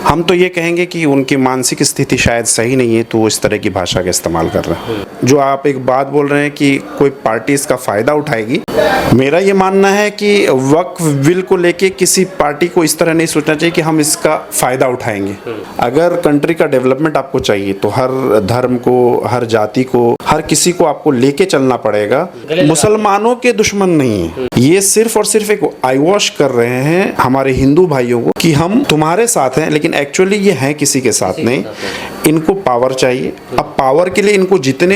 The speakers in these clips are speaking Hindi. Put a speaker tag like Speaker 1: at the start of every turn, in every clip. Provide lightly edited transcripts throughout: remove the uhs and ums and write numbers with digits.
Speaker 1: हम तो ये कहेंगे कि उनकी मानसिक स्थिति शायद सही नहीं है, तो वो इस तरह की भाषा का इस्तेमाल कर रहे हैं। जो आप एक बात बोल रहे हैं कि कोई पार्टी इसका फ़ायदा उठाएगी, मेरा ये मानना है कि वक्फ बिल को लेके किसी पार्टी को इस तरह नहीं सोचना चाहिए कि हम इसका फ़ायदा उठाएंगे। अगर कंट्री का डेवलपमेंट आपको चाहिए तो हर धर्म को, हर जाति को, हर किसी को आपको लेके चलना पड़ेगा। मुसलमानों के दुश्मन नहीं है, ये सिर्फ और सिर्फ एक आई वॉश कर रहे हैं हमारे हिंदू भाइयों को कि हम तुम्हारे साथ हैं, लेकिन एक्चुअली ये हैं किसी के साथ नहीं। इनको पावर चाहिए। अब पावर के लिए इनको जितने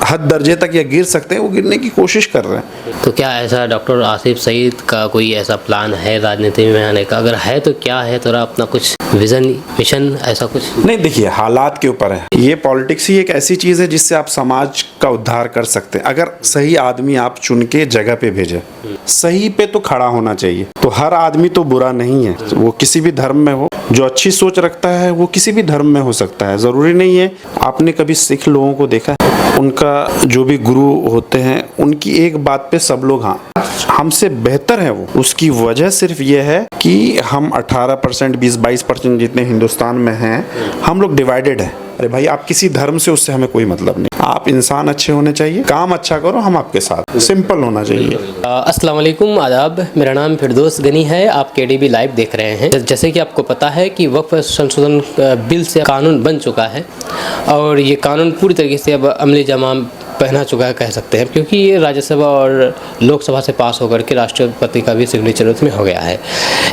Speaker 1: हद दर्जे तक या गिर सकते हैं वो गिरने की कोशिश कर रहे हैं।
Speaker 2: तो क्या ऐसा डॉक्टर आसिफ सईद का कोई ऐसा प्लान है राजनीति में आने का? अगर है तो क्या है, थोड़ा अपना कुछ विजन, मिशन, ऐसा कुछ? नहीं,
Speaker 1: देखिए, हालात के ऊपर है। ये पॉलिटिक्स ही एक ऐसी चीज़ है जिससे आप समाज का उद्धार कर सकते हैं। अगर सही आदमी आप चुन के जगह पे भेजे, सही पे तो खड़ा होना चाहिए। तो हर आदमी तो बुरा नहीं है, वो किसी भी धर्म में हो। जो अच्छी सोच रखता है वो किसी भी धर्म में हो सकता है, ज़रूरी नहीं है। आपने कभी सिख लोगों को देखा है? उनका जो भी गुरु होते हैं, उनकी एक बात पे सब लोग हाँ हमसे बेहतर है वो। उसकी वजह सिर्फ ये है कि हम 18%, 20-22% जितने हिंदुस्तान में हैं, हम लोग डिवाइडेड हैं। अरे भाई, आप किसी धर्म से, उससे हमें कोई मतलब नहीं। आप इंसान अच्छे होने चाहिए, काम अच्छा करो, हम आपके साथ, सिंपल होना चाहिए।
Speaker 2: अस्सलाम वालेकुम, आदाब। मेरा नाम फिरदौस गनी है। आप KDB लाइव देख रहे हैं। जैसे कि आपको पता है कि वक्फ संशोधन बिल से कानून बन चुका है और ये कानून पूरी तरीके से अब अमली जमाम पहना चुका है, कह सकते हैं, क्योंकि ये राज्यसभा और लोकसभा से पास होकर के राष्ट्रपति का भी सिग्नेचर उसमें हो गया है।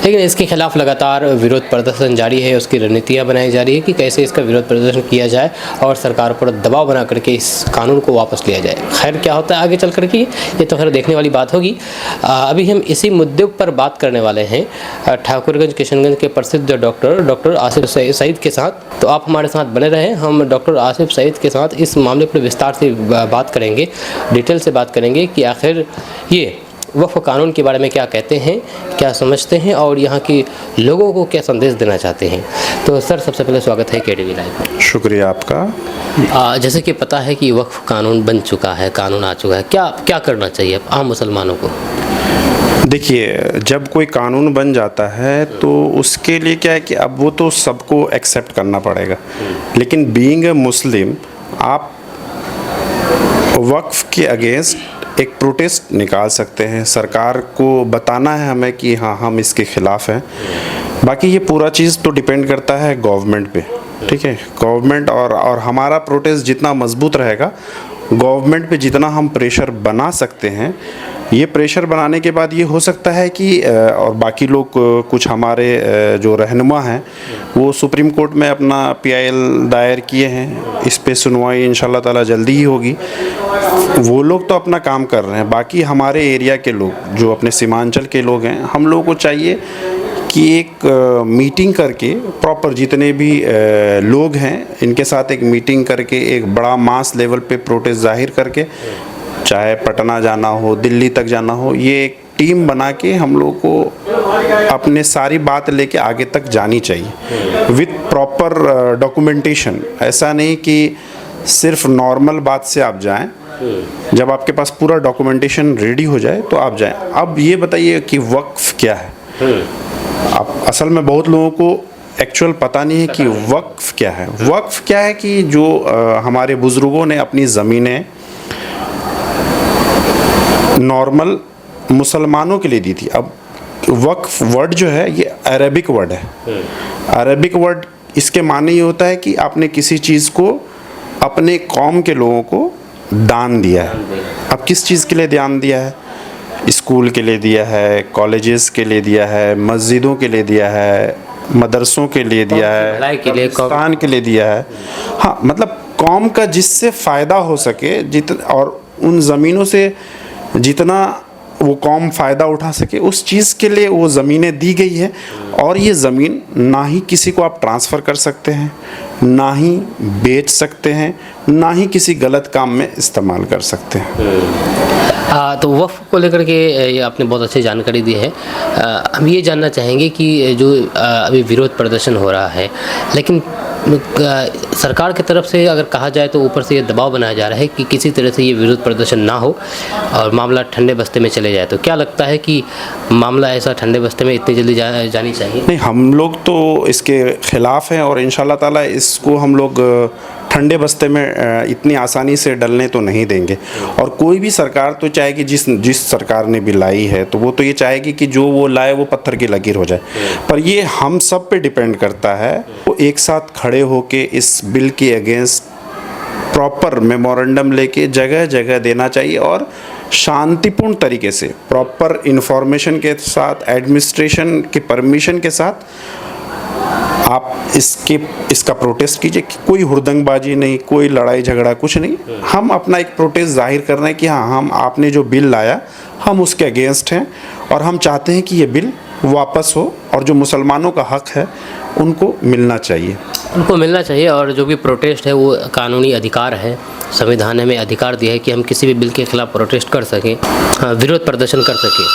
Speaker 2: लेकिन इसके खिलाफ लगातार विरोध प्रदर्शन जारी है। उसकी रणनीतियाँ बनाई जा रही है कि कैसे इसका विरोध प्रदर्शन किया जाए और सरकार पर दबाव बना करके इस कानून को वापस लिया जाए। खैर, क्या होता है आगे चल करके, ये तो खैर देखने वाली बात होगी। अभी हम इसी मुद्दे पर बात करने वाले हैं ठाकुरगंज किशनगंज के प्रसिद्ध डॉक्टर आसिफ सईद के साथ। तो आप हमारे साथ बने रहें। हम डॉक्टर आसिफ सईद के साथ इस मामले पर विस्तार से बात करेंगे, डिटेल से बात करेंगे कि आखिर ये वक्फ कानून के बारे में क्या कहते हैं, क्या समझते हैं और यहाँ के लोगों को क्या संदेश देना चाहते हैं। तो सर, सबसे पहले स्वागत है KDB लाइव।
Speaker 1: शुक्रिया आपका।
Speaker 2: जैसे कि पता है कि वक्फ कानून बन चुका है, कानून आ चुका है, क्या करना चाहिए आम मुसलमानों को?
Speaker 1: देखिए, जब कोई कानून बन जाता है तो उसके लिए क्या है कि अब वो तो सबको एक्सेप्ट करना पड़ेगा। लेकिन बीइंग ए मुस्लिम, आप वक्फ के अगेंस्ट एक प्रोटेस्ट निकाल सकते हैं। सरकार को बताना है हमें कि हाँ, हम इसके ख़िलाफ़ हैं। बाकी ये पूरा चीज़ तो डिपेंड करता है गवर्नमेंट पे, ठीक है। गवर्नमेंट और हमारा प्रोटेस्ट जितना मजबूत रहेगा, गवर्नमेंट पे जितना हम प्रेशर बना सकते हैं, ये प्रेशर बनाने के बाद ये हो सकता है कि और बाकी लोग, कुछ हमारे जो रहनुमा हैं, वो सुप्रीम कोर्ट में अपना PIL दायर किए हैं। इस पे सुनवाई इंशाल्लाह ताला जल्दी ही होगी। वो लोग तो अपना काम कर रहे हैं। बाकी हमारे एरिया के लोग, जो अपने सीमांचल के लोग हैं, हम लोगों को चाहिए कि एक मीटिंग करके प्रॉपर जितने भी लोग हैं, इनके साथ एक मीटिंग करके एक बड़ा मास लेवल पे प्रोटेस्ट जाहिर करके, चाहे पटना जाना हो, दिल्ली तक जाना हो, ये एक टीम बना के हम लोग को अपने सारी बात लेके आगे तक जानी चाहिए विथ प्रॉपर डॉक्यूमेंटेशन। ऐसा नहीं कि सिर्फ नॉर्मल बात से आप जाएं। जब आपके पास पूरा डॉक्यूमेंटेशन रेडी हो जाए तो आप जाएं। अब ये बताइए कि वक्फ क्या है। अब असल में बहुत लोगों को एक्चुअल पता नहीं है कि वक्फ क्या है। वक्फ क्या है कि जो हमारे बुज़ुर्गों ने अपनी ज़मीनें नॉर्मल मुसलमानों के लिए दी थी। अब वक्फ वर्ड जो है ये अरबिक वर्ड है। अरबिक वर्ड, इसके माने ये होता है कि आपने किसी चीज़ को अपने कौम के लोगों को दान दिया है। अब किस चीज़ के लिए दान दिया है? स्कूल के लिए दिया है, कॉलेजेस के लिए दिया है, मस्जिदों के लिए दिया है, मदरसों के लिए दिया है, कब्रिस्तान के लिए दिया है। हाँ, मतलब कौम का जिससे फ़ायदा हो सके, और उन ज़मीनों से जितना वो कौम फ़ायदा उठा सके, उस चीज़ के लिए वो ज़मीनें दी गई है। और ये ज़मीन ना ही किसी को आप ट्रांसफ़र कर सकते हैं, ना ही बेच सकते हैं, ना ही किसी गलत काम में इस्तेमाल कर सकते हैं।
Speaker 2: तो वक्फ को लेकर के ये आपने बहुत अच्छी जानकारी दी है। हम ये जानना चाहेंगे कि जो अभी विरोध प्रदर्शन हो रहा है, लेकिन सरकार की तरफ से अगर कहा जाए तो ऊपर से ये दबाव बनाया जा रहा है कि किसी तरह से ये विरोध प्रदर्शन ना हो और मामला ठंडे बस्ते में चले जाए, तो क्या लगता है कि मामला ऐसा ठंडे बस्ते में इतनी जल्दी जानी चाहिए?
Speaker 1: नहीं, हम लोग तो इसके खिलाफ हैं और इंशाल्लाह ताला इसको हम लोग ठंडे बस्ते में इतनी आसानी से डलने तो नहीं देंगे। और कोई भी सरकार तो चाहेगी, जिस सरकार ने भी लाई है तो वो तो ये चाहेगी कि जो वो लाए वो पत्थर की लकीर हो जाए, पर ये हम सब पे डिपेंड करता है। वो एक साथ खड़े होके इस बिल के अगेंस्ट प्रॉपर मेमोरेंडम लेके जगह जगह देना चाहिए और शांतिपूर्ण तरीके से प्रॉपर इन्फॉर्मेशन के साथ, एडमिनिस्ट्रेशन की परमिशन के साथ आप इसका प्रोटेस्ट कीजिए। कोई हुड़दंगबाजी नहीं, कोई लड़ाई झगड़ा, कुछ नहीं। हम अपना एक प्रोटेस्ट जाहिर कर रहे हैं कि हाँ, हम आपने जो बिल लाया हम उसके अगेंस्ट हैं और हम चाहते हैं कि ये बिल वापस हो और जो मुसलमानों का हक है उनको मिलना चाहिए।
Speaker 2: और जो भी प्रोटेस्ट है वो कानूनी अधिकार है, संविधान ने हमें अधिकार दिया है कि हम किसी भी बिल के खिलाफ प्रोटेस्ट कर सकें, विरोध प्रदर्शन कर सकें।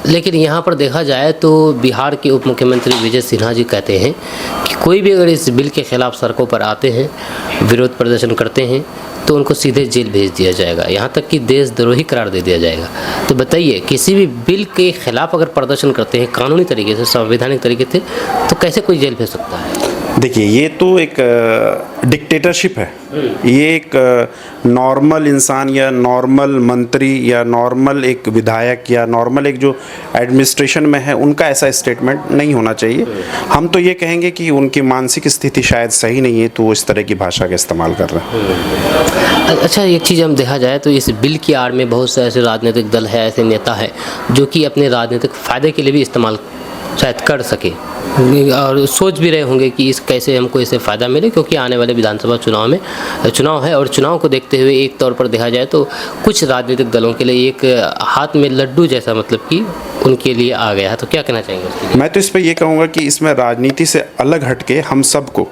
Speaker 2: लेकिन यहाँ पर देखा जाए तो बिहार के उप मुख्यमंत्री विजय सिन्हा जी कहते हैं कि कोई भी अगर इस बिल के खिलाफ सड़कों पर आते हैं, विरोध प्रदर्शन करते हैं तो उनको सीधे जेल भेज दिया जाएगा, यहाँ तक कि देशद्रोही करार दे दिया जाएगा। तो बताइए, किसी भी बिल के खिलाफ अगर प्रदर्शन करते हैं कानूनी तरीके से, संवैधानिक तरीके से, तो कैसे कोई जेल भेज सकता है?
Speaker 1: देखिए, ये तो एक डिक्टेटरशिप है। ये एक नॉर्मल इंसान या नॉर्मल मंत्री या नॉर्मल एक विधायक या नॉर्मल एक जो एडमिनिस्ट्रेशन में है उनका ऐसा स्टेटमेंट नहीं होना चाहिए। हम तो ये कहेंगे कि उनकी मानसिक स्थिति शायद सही नहीं है तो वो इस तरह की भाषा का इस्तेमाल कर रहे हैं।
Speaker 2: अच्छा, एक चीज़ हम देखा जाए तो इस बिल की आड़ में बहुत से ऐसे राजनीतिक दल है, ऐसे नेता है जो कि अपने राजनीतिक फ़ायदे के लिए भी इस्तेमाल शायद कर सके और सोच भी रहे होंगे कि इस कैसे हमको इससे फ़ायदा मिले, क्योंकि आने वाले विधानसभा चुनाव है और चुनाव को देखते हुए एक तौर पर देखा जाए तो कुछ राजनीतिक दलों के लिए एक हाथ में लड्डू जैसा मतलब कि उनके लिए आ गया है। तो क्या कहना चाहेंगे उसके लिए?
Speaker 1: मैं तो इस पर ये कहूँगा कि इसमें राजनीति से अलग हटके हम सबको,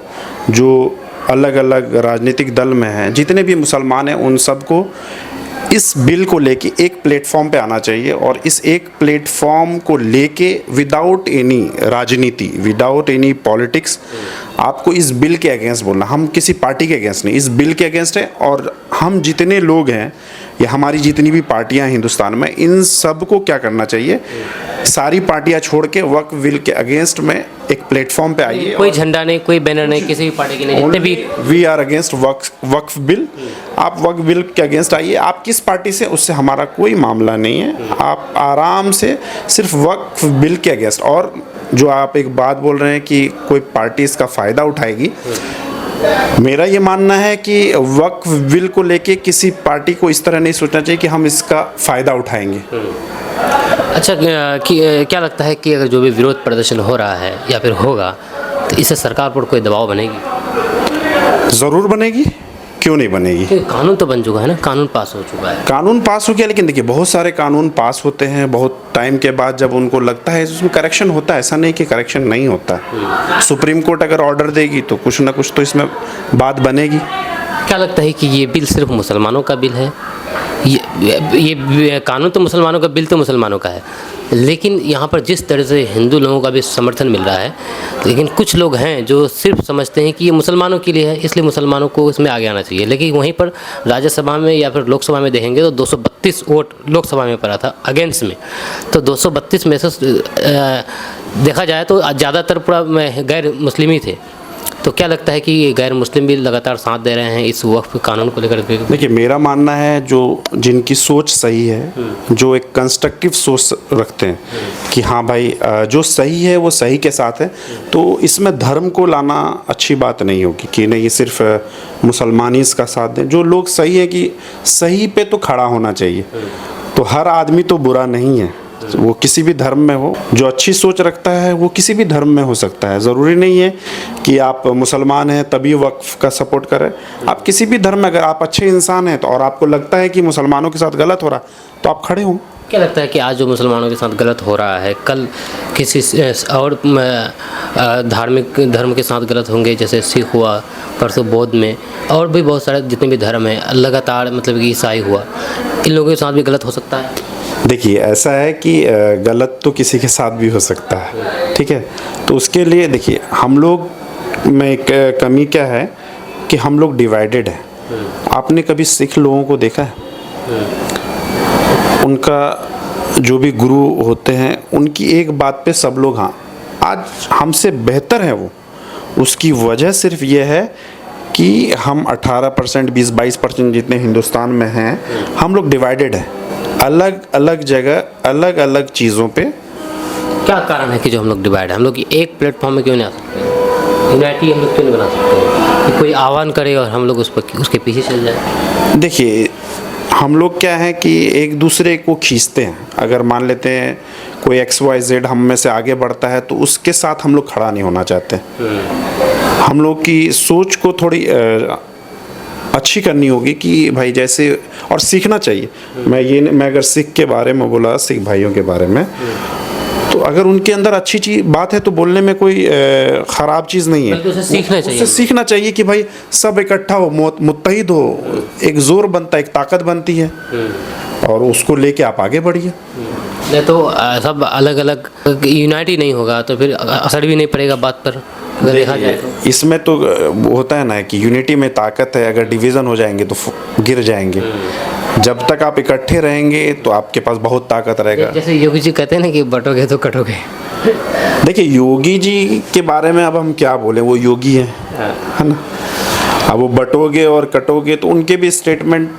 Speaker 1: जो अलग अलग राजनीतिक दल में हैं, जितने भी मुसलमान हैं, उन सबको इस बिल को लेके एक प्लेटफॉर्म पे आना चाहिए और इस एक प्लेटफॉर्म को लेके विदाउट एनी राजनीति, विदाउट एनी पॉलिटिक्स आपको इस बिल के अगेंस्ट बोलना। हम किसी पार्टी के अगेंस्ट नहीं, इस बिल के अगेंस्ट है। और हम जितने लोग हैं या हमारी जितनी भी पार्टियां हैं हिंदुस्तान में, इन सब को क्या करना चाहिए, सारी पार्टियां छोड़ के वक्फ बिल के अगेंस्ट में एक प्लेटफॉर्म पे आइए।
Speaker 2: कोई झंडा नहीं, कोई बैनर नहीं, किसी भी पार्टी की नहीं, जितने भी
Speaker 1: we are against Waqf bill. आप वक्फ बिल के अगेंस्ट आइए। आप किस पार्टी से, उससे हमारा कोई मामला नहीं है। आप आराम से सिर्फ वक्फ बिल के अगेंस्ट, और जो आप एक बात बोल रहे हैं कि कोई पार्टी इसका फ़ायदा उठाएगी, मेरा ये मानना है कि वक्फ बिल को लेके किसी पार्टी को इस तरह नहीं सोचना चाहिए कि हम इसका फ़ायदा उठाएंगे।
Speaker 2: अच्छा, क्या लगता है कि अगर जो भी विरोध प्रदर्शन हो रहा है या फिर होगा तो इससे सरकार पर कोई दबाव बनेगी?
Speaker 1: ज़रूर बनेगी, क्यों नहीं बनेगी।
Speaker 2: कानून तो बन चुका है ना, कानून पास हो चुका है।
Speaker 1: कानून पास हो गया, लेकिन देखिए बहुत सारे कानून पास होते हैं बहुत टाइम के बाद, जब उनको लगता है उसमें करेक्शन होता है। ऐसा नहीं कि करेक्शन नहीं होता। सुप्रीम कोर्ट अगर ऑर्डर देगी तो कुछ ना कुछ तो इसमें बात बनेगी।
Speaker 2: क्या लगता है कि ये बिल सिर्फ मुसलमानों का बिल है? ये कानून तो मुसलमानों का, बिल तो मुसलमानों का है, लेकिन यहाँ पर जिस तरह से हिंदू लोगों का भी समर्थन मिल रहा है, लेकिन कुछ लोग हैं जो सिर्फ समझते हैं कि ये मुसलमानों के लिए है, इसलिए मुसलमानों को इसमें आगे आना चाहिए। लेकिन वहीं पर राज्यसभा में या फिर लोकसभा में देखेंगे तो 232 वोट लोकसभा में पड़ा था अगेंस्ट में, तो 232 में से देखा जाए तो ज़्यादातर पूरा गैर मुस्लिम ही थे। तो क्या लगता है कि गैर मुस्लिम भी लगातार साथ दे रहे हैं इस वक्फ कानून को लेकर?
Speaker 1: देखिए, मेरा मानना है जो जिनकी सोच सही है, जो एक कंस्ट्रक्टिव सोच रखते हैं कि हाँ भाई जो सही है वो सही के साथ है, तो इसमें धर्म को लाना अच्छी बात नहीं होगी कि नहीं सिर्फ मुसलमान ही इसका साथ दें। जो लोग सही है कि सही पे तो खड़ा होना चाहिए। तो हर आदमी तो बुरा नहीं है, वो किसी भी धर्म में हो, जो अच्छी सोच रखता है वो किसी भी धर्म में हो सकता है। ज़रूरी नहीं है कि आप मुसलमान हैं तभी वक्फ का सपोर्ट करें। आप किसी भी धर्म में, अगर आप अच्छे इंसान हैं तो और आपको लगता है कि मुसलमानों के साथ गलत हो रहा तो आप खड़े हों।
Speaker 2: क्या लगता है कि आज जो मुसलमानों के साथ गलत हो रहा है, कल किसी और धार्मिक धर्म के साथ गलत होंगे? जैसे सिख हुआ, परसों बौद्ध में, और भी बहुत सारे जितने भी धर्म हैं, लगातार मतलब कि ईसाई हुआ, इन लोगों के साथ भी गलत हो सकता है।
Speaker 1: देखिए, ऐसा है कि गलत तो किसी के साथ भी हो सकता है, ठीक है। तो उसके लिए देखिए, हम लोग में एक कमी क्या है कि हम लोग डिवाइडेड हैं। आपने कभी सिख लोगों को देखा है? उनका जो भी गुरु होते हैं उनकी एक बात पे सब लोग हाँ, आज हमसे बेहतर हैं वो। उसकी वजह सिर्फ ये है कि हम 18% 20-22% जितने हिंदुस्तान में हैं, हम लोग डिवाइडेड हैं अलग अलग जगह, अलग अलग चीज़ों पे।
Speaker 2: क्या कारण है कि जो हम लोग डिवाइड है? हम लोग एक प्लेटफॉर्म में क्यों नहीं आ सकते? यूनाइटी हम लोग क्यों नहीं बना सकते कि कोई आह्वान करे और हम लोग उसके पीछे चल जाए?
Speaker 1: देखिए, हम लोग क्या है कि एक दूसरे को खींचते हैं। अगर मान लेते हैं कोई XYZ हम में से आगे बढ़ता है तो उसके साथ हम लोग खड़ा नहीं होना चाहते। हम लोग की सोच को थोड़ी अच्छी करनी होगी कि भाई जैसे, और सीखना चाहिए। मैं अगर सिख के बारे में बोला, सिख भाइयों के बारे में, तो अगर उनके अंदर अच्छी चीज बात है तो बोलने में कोई ख़राब चीज़ नहीं है।
Speaker 2: उसे सीखना चाहिए,
Speaker 1: उससे सीखना चाहिए कि भाई सब इकट्ठा हो, मुत्तहिद हो, एक जोर बनता है, एक ताकत बनती है, और उसको लेके आप आगे बढ़िए।
Speaker 2: नहीं तो सब अलग अलग यूनाइट ही नहीं होगा तो फिर असर भी नहीं पड़ेगा बात पर, अगर देखा जाए तो।
Speaker 1: इसमें तो होता है ना कि यूनिटी में ताकत है, अगर डिवीज़न हो जाएंगे तो गिर जाएंगे। जब तक आप इकट्ठे रहेंगे तो आपके पास बहुत ताकत रहेगा।
Speaker 2: जैसे योगी जी कहते हैं ना कि बटोगे तो कटोगे।
Speaker 1: देखिए, योगी जी के बारे में अब हम क्या बोलें, वो योगी हैं, है ना। अब वो बटोगे और कटोगे तो उनके भी स्टेटमेंट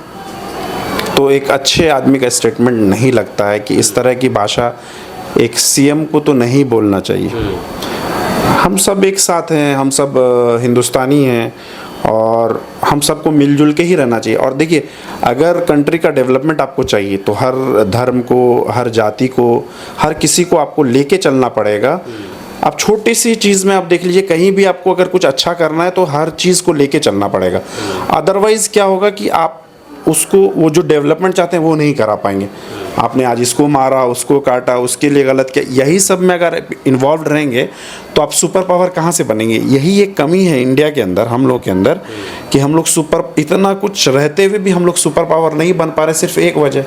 Speaker 1: तो एक अच्छे आदमी का स्टेटमेंट नहीं लगता है कि इस तरह की भाषा एक CM को तो नहीं बोलना चाहिए। हम सब एक साथ हैं, हम सब हिंदुस्तानी हैं, और हम सबको मिलजुल के ही रहना चाहिए। और देखिए, अगर कंट्री का डेवलपमेंट आपको चाहिए तो हर धर्म को, हर जाति को, हर किसी को आपको लेके चलना पड़ेगा। आप छोटी सी चीज़ में आप देख लीजिए, कहीं भी आपको अगर कुछ अच्छा करना है तो हर चीज़ को लेके चलना पड़ेगा। अदरवाइज़ क्या होगा कि आप उसको, वो जो डेवलपमेंट चाहते हैं वो नहीं करा पाएंगे। आपने आज इसको मारा, उसको काटा, उसके लिए गलत किया, यही सब में अगर इन्वॉल्व रहेंगे तो आप सुपर पावर कहाँ से बनेंगे? यही एक कमी है इंडिया के अंदर, हम लोग के अंदर, कि हम लोग इतना कुछ रहते हुए भी हम लोग सुपर पावर नहीं बन पा रहे। सिर्फ एक वजह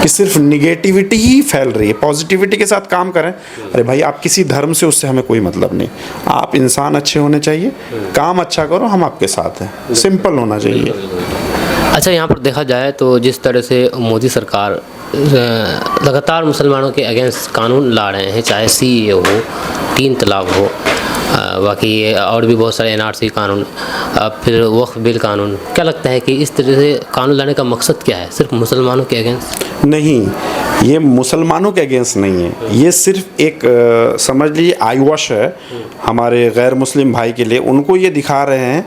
Speaker 1: कि सिर्फ निगेटिविटी ही फैल रही है। पॉजिटिविटी के साथ काम करें। अरे भाई, आप किसी धर्म से, उससे हमें कोई मतलब नहीं। आप इंसान अच्छे होने चाहिए, काम अच्छा करो, हम आपके साथ हैं। सिंपल होना चाहिए।
Speaker 2: अच्छा, यहाँ पर देखा जाए तो जिस तरह से मोदी सरकार लगातार मुसलमानों के अगेंस्ट कानून ला रहे हैं, चाहे CAA हो, 3 तलाक हो, बाकी और भी बहुत सारे NRC कानून, फिर वक्फ बिल कानून, क्या लगता है कि इस तरह से कानून लाने का मकसद क्या है? सिर्फ मुसलमानों के अगेंस्ट?
Speaker 1: नहीं, ये मुसलमानों के अगेंस्ट नहीं है। ये सिर्फ एक समझ लीजिए आई वॉश है हमारे गैर मुस्लिम भाई के लिए। उनको ये दिखा रहे हैं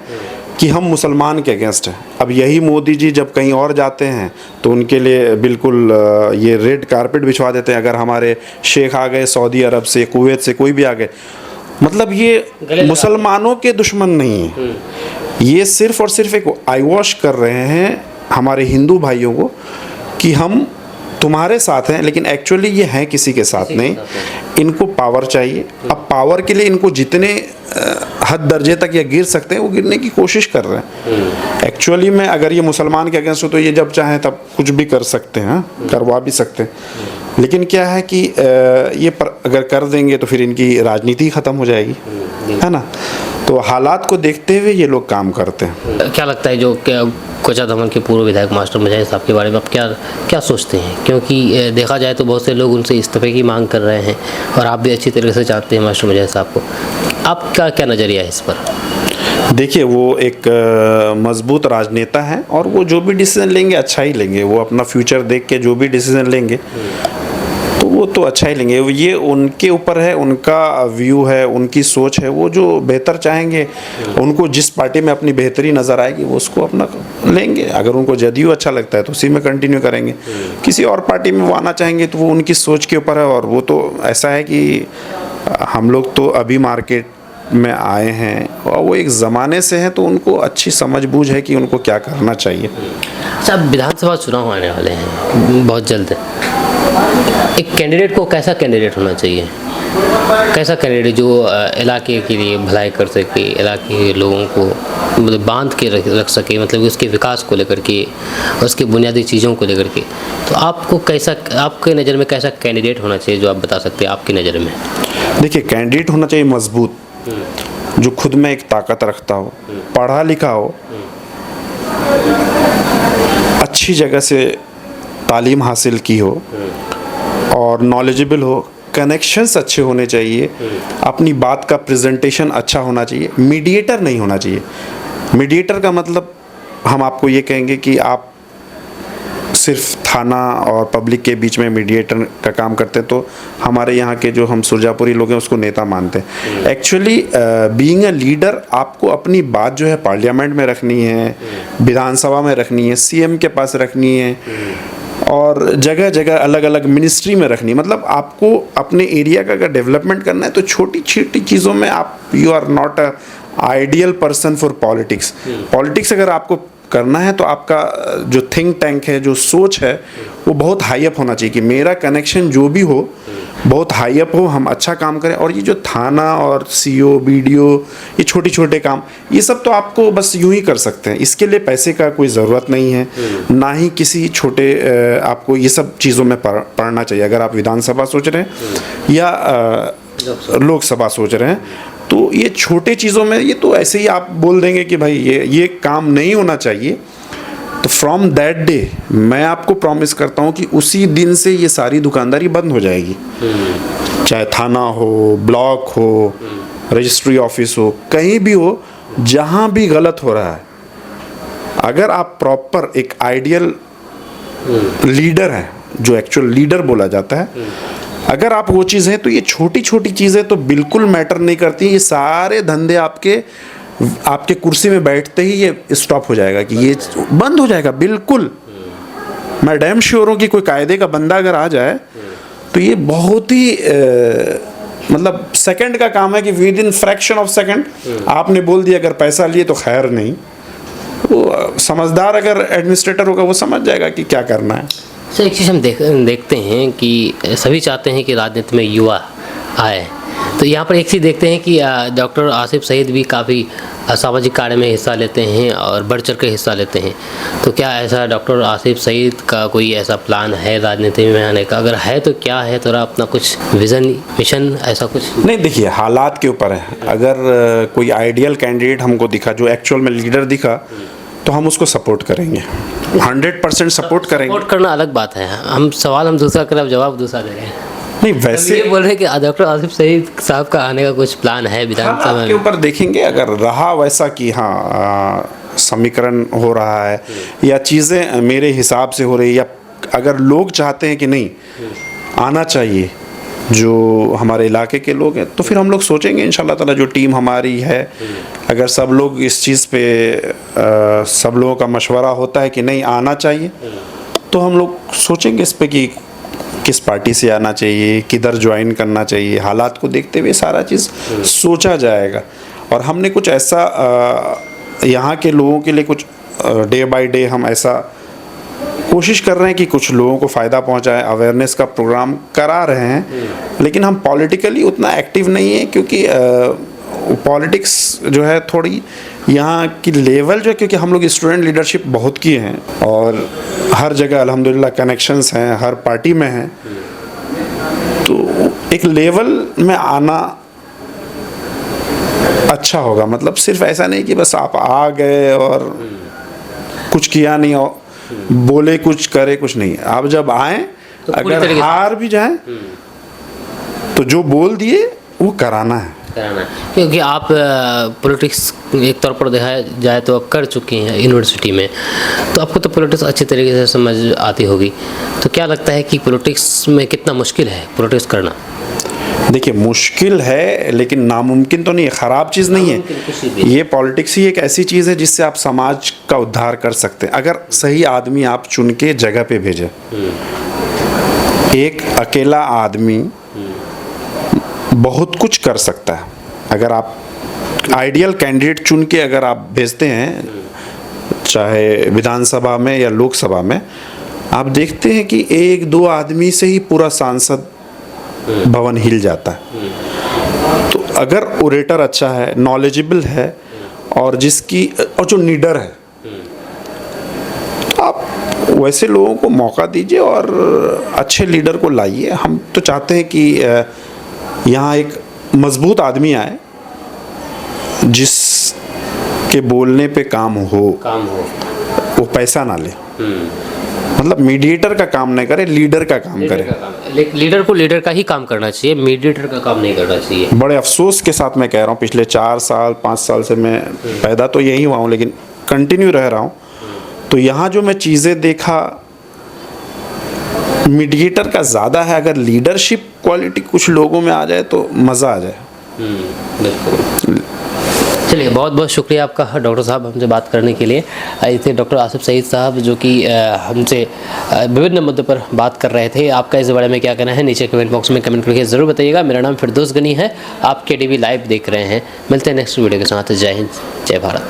Speaker 1: कि हम मुसलमान के अगेंस्ट हैं। अब यही मोदी जी जब कहीं और जाते हैं तो उनके लिए बिल्कुल ये रेड कारपेट बिछवा देते हैं। अगर हमारे शेख आ गए सऊदी अरब से, कुवैत से, कोई भी आ गए, मतलब ये मुसलमानों के दुश्मन नहीं है। ये सिर्फ और सिर्फ एक आई वॉश कर रहे हैं हमारे हिंदू भाइयों को कि हम तुम्हारे साथ हैं, लेकिन एक्चुअली ये हैं किसी के साथ नहीं। इनको पावर चाहिए। अब पावर के लिए इनको जितने हद दर्जे तक ये गिर सकते हैं वो गिरने की कोशिश कर रहे हैं। एक्चुअली में अगर ये मुसलमान के अगेंस्ट हो तो ये जब चाहें तब कुछ भी कर सकते हैं, करवा भी सकते हैं। लेकिन क्या है कि ये अगर कर देंगे तो फिर इनकी राजनीति ख़त्म हो जाएगी, है ना। तो हालात को देखते हुए ये लोग काम करते हैं।
Speaker 2: क्या लगता है जो कोचा दमन के पूर्व विधायक मास्टर मुजाहिद साहब के बारे में आप क्या सोचते हैं? क्योंकि देखा जाए तो बहुत से लोग उनसे इस्तीफे की मांग कर रहे हैं और आप भी अच्छी तरीके से चाहते हैं मास्टर मुजाहिद साहब को। आपका क्या नज़रिया है इस पर?
Speaker 1: देखिए, वो एक मजबूत राजनेता हैं और वो जो भी डिसीजन लेंगे अच्छा ही लेंगे। वो अपना फ्यूचर देख के जो भी डिसीजन लेंगे तो वो तो अच्छा ही लेंगे। ये उनके ऊपर है, उनका व्यू है, उनकी सोच है। वो जो बेहतर चाहेंगे, उनको जिस पार्टी में अपनी बेहतरी नज़र आएगी वो उसको अपना लेंगे। अगर उनको जदयू अच्छा लगता है तो उसी में कंटिन्यू करेंगे। किसी और पार्टी में वो आना चाहेंगे तो वो उनकी सोच के ऊपर है। और वो तो ऐसा है कि हम लोग तो अभी मार्केट में आए हैं और वो एक ज़माने से हैं, तो उनको अच्छी समझ बूझ है कि उनको क्या करना चाहिए।
Speaker 2: अच्छा, विधानसभा चुनाव आने वाले हैं बहुत जल्द। एक कैंडिडेट को कैसा कैंडिडेट होना चाहिए? कैसा कैंडिडेट जो इलाके के लिए भलाई कर सके, इलाके के लोगों को मतलब बांध के रख सके, मतलब उसके विकास को लेकर के, उसकी बुनियादी चीज़ों को लेकर के। तो आपको कैसा, आपके नज़र में कैसा कैंडिडेट होना चाहिए जो आप बता सकते हैं आपकी नज़र में?
Speaker 1: देखिए, कैंडिडेट होना चाहिए मजबूत, जो खुद में एक ताकत रखता हो, पढ़ा लिखा हो, अच्छी जगह से तालीम हासिल की हो और नॉलेजेबल हो, कनेक्शंस अच्छे होने चाहिए, अपनी बात का प्रेजेंटेशन अच्छा होना चाहिए, मीडिएटर नहीं होना चाहिए। मीडिएटर का मतलब हम आपको ये कहेंगे कि आप सिर्फ थाना और पब्लिक के बीच में मीडिएटर का काम करते हैं, तो हमारे यहाँ के जो हम सुरजापुरी लोग हैं उसको नेता मानते हैं। एक्चुअली बीइंग अ लीडर आपको अपनी बात जो है पार्लियामेंट में रखनी है, विधानसभा में रखनी है, सीएम के पास रखनी है और जगह जगह अलग अलग मिनिस्ट्री में रखनी है। मतलब आपको अपने एरिया का अगर डेवलपमेंट करना है तो छोटी छोटी चीज़ों में आप you are not a ideal person for politics. Politics अगर आपको करना है तो आपका जो थिंक टैंक है, जो सोच है, वो बहुत हाई अप होना चाहिए कि मेरा कनेक्शन जो भी हो बहुत हाई अप हो, हम अच्छा काम करें। और ये जो थाना और सीओ बीडीओ ये छोटे छोटे काम, ये सब तो आपको बस यूं ही कर सकते हैं, इसके लिए पैसे का कोई ज़रूरत नहीं है, ना ही किसी छोटे आपको ये सब चीज़ों में पढ़ना चाहिए। अगर आप विधानसभा सोच रहे हैं या लोकसभा सोच रहे हैं तो ये छोटे चीज़ों में ये तो ऐसे ही आप बोल देंगे कि भाई ये काम नहीं होना चाहिए, तो फ्रॉम दैट डे मैं आपको प्रॉमिस करता हूँ कि उसी दिन से ये सारी दुकानदारी बंद हो जाएगी। चाहे थाना हो, ब्लॉक हो, रजिस्ट्री ऑफिस हो, कहीं भी हो, जहाँ भी गलत हो रहा है, अगर आप प्रॉपर एक आइडियल लीडर हैं, जो एक्चुअल लीडर बोला जाता है, अगर आप वो चीज़ है तो ये छोटी छोटी चीज़ें तो बिल्कुल मैटर नहीं करती। ये सारे धंधे आपके कुर्सी में बैठते ही ये स्टॉप हो जाएगा, कि ये बंद हो जाएगा बिल्कुल। मैं डैम श्योर हूँ कि कोई कायदे का बंदा अगर आ जाए तो ये बहुत ही मतलब सेकंड का काम है कि with in fraction of second आपने बोल दिया, अगर पैसा लिए तो खैर नहीं। वो समझदार अगर एडमिनिस्ट्रेटर होगा वो समझ जाएगा कि क्या करना है।
Speaker 2: सर एक चीज़ हम देखते हैं कि सभी चाहते हैं कि राजनीति में युवा आए, तो यहाँ पर एक चीज़ देखते हैं कि डॉक्टर आसिफ सईद भी काफ़ी सामाजिक कार्य में हिस्सा लेते हैं और बढ़ चढ़ कर हिस्सा लेते हैं। तो क्या ऐसा डॉक्टर आसिफ सईद का कोई ऐसा प्लान है राजनीति में आने का? अगर है तो क्या है, थोड़ा अपना कुछ विज़न मिशन ऐसा कुछ?
Speaker 1: नहीं, देखिए हालात के ऊपर है। अगर कोई आइडियल कैंडिडेट हमको दिखा, जो एक्चुअल में लीडर दिखा, तो हम उसको सपोर्ट करेंगे, 100% सपोर्ट करेंगे।
Speaker 2: सपोर्ट करना अलग बात है, हम दूसरा करें, जवाब दूसरा दे रहे हैं।
Speaker 1: नहीं, वैसे
Speaker 2: ये बोल रहे हैं कि डॉक्टर आसिफ सईद साहब का आने का कुछ प्लान है विधानसभा में?
Speaker 1: के ऊपर देखेंगे, अगर रहा वैसा कि हाँ समीकरण हो रहा है या चीज़ें मेरे हिसाब से हो रही, या अगर लोग चाहते हैं कि नहीं आना चाहिए जो हमारे इलाके के लोग हैं, तो फिर हम लोग सोचेंगे इंशाल्लाह ताला। जो टीम हमारी है, अगर सब लोग इस चीज़ पे सब लोगों का मशवरा होता है कि नहीं आना चाहिए, तो हम लोग सोचेंगे इस पे कि किस पार्टी से आना चाहिए, किधर ज्वाइन करना चाहिए। हालात को देखते हुए सारा चीज़ सोचा जाएगा। और हमने कुछ ऐसा यहाँ के लोगों के लिए कुछ डे बाय डे हम ऐसा कोशिश कर रहे हैं कि कुछ लोगों को फ़ायदा पहुंचाए, अवेयरनेस का प्रोग्राम करा रहे हैं। लेकिन हम पॉलिटिकली उतना एक्टिव नहीं है, क्योंकि पॉलिटिक्स जो है थोड़ी यहाँ की लेवल जो है, क्योंकि हम लोग स्टूडेंट लीडरशिप बहुत किए हैं और हर जगह अल्हम्दुलिल्लाह कनेक्शंस हैं, हर पार्टी में हैं, तो एक लेवल में आना अच्छा होगा। मतलब सिर्फ ऐसा नहीं कि बस आप आ गए और कुछ किया नहीं, और बोले कुछ करे कुछ नहीं। आप जब आए तो अगर हार भी जाए तो जो बोल दिए वो कराना है।
Speaker 2: क्योंकि आप पॉलिटिक्स एक तौर पर देखा जाए तो आप कर चुकी हैं यूनिवर्सिटी में, तो आपको तो पॉलिटिक्स अच्छी तरीके से समझ आती होगी। तो क्या लगता है कि पॉलिटिक्स में कितना मुश्किल है पॉलिटिक्स करना?
Speaker 1: देखिए मुश्किल है, लेकिन नामुमकिन तो नहीं है, ख़राब चीज़ नहीं है। ये पॉलिटिक्स ही एक ऐसी चीज़ है जिससे आप समाज का उद्धार कर सकते हैं, अगर सही आदमी आप चुन के जगह पे भेजें। एक अकेला आदमी बहुत कुछ कर सकता है, अगर आप आइडियल कैंडिडेट चुन के अगर आप भेजते हैं, चाहे विधानसभा में या लोकसभा में, आप देखते हैं कि एक दो आदमी से ही पूरा सांसद भवन हिल जाता है। तो अगर ओरेटर अच्छा है, नॉलेजेबल है और जो नीडर है, तो आप वैसे लोगों को मौका दीजिए और अच्छे लीडर को लाइए। हम तो चाहते हैं कि यहाँ एक मजबूत आदमी आए जिसके बोलने पे काम हो वो पैसा ना ले, मतलब मीडिएटर का काम नहीं करे, लीडर का काम करे।
Speaker 2: लीडर को लीडर का ही काम करना चाहिए, मीडिएटर का काम नहीं करना चाहिए।
Speaker 1: बड़े अफसोस के साथ मैं कह रहा हूँ, पिछले 4 साल 5 साल से मैं पैदा तो यही हुआ हूँ लेकिन कंटिन्यू रह रहा हूँ, तो यहाँ जो मैं चीज़ें देखा मीडिएटर का ज़्यादा है। अगर लीडरशिप क्वालिटी कुछ लोगों में आ जाए तो मज़ा आ जाए।
Speaker 2: बिल्कुल। चलिए, बहुत बहुत शुक्रिया आपका डॉक्टर साहब हमसे बात करने के लिए। ऐसे डॉक्टर आसिफ सईद साहब जो कि हमसे विभिन्न मुद्दों पर बात कर रहे थे। आपका इस बारे में क्या कहना है नीचे कमेंट बॉक्स में कमेंट करके ज़रूर बताइएगा। मेरा नाम फिरदौस गनी है, आप KDB लाइव देख रहे हैं। मिलते हैं नेक्स्ट वीडियो के साथ। जय हिंद, जय भारत।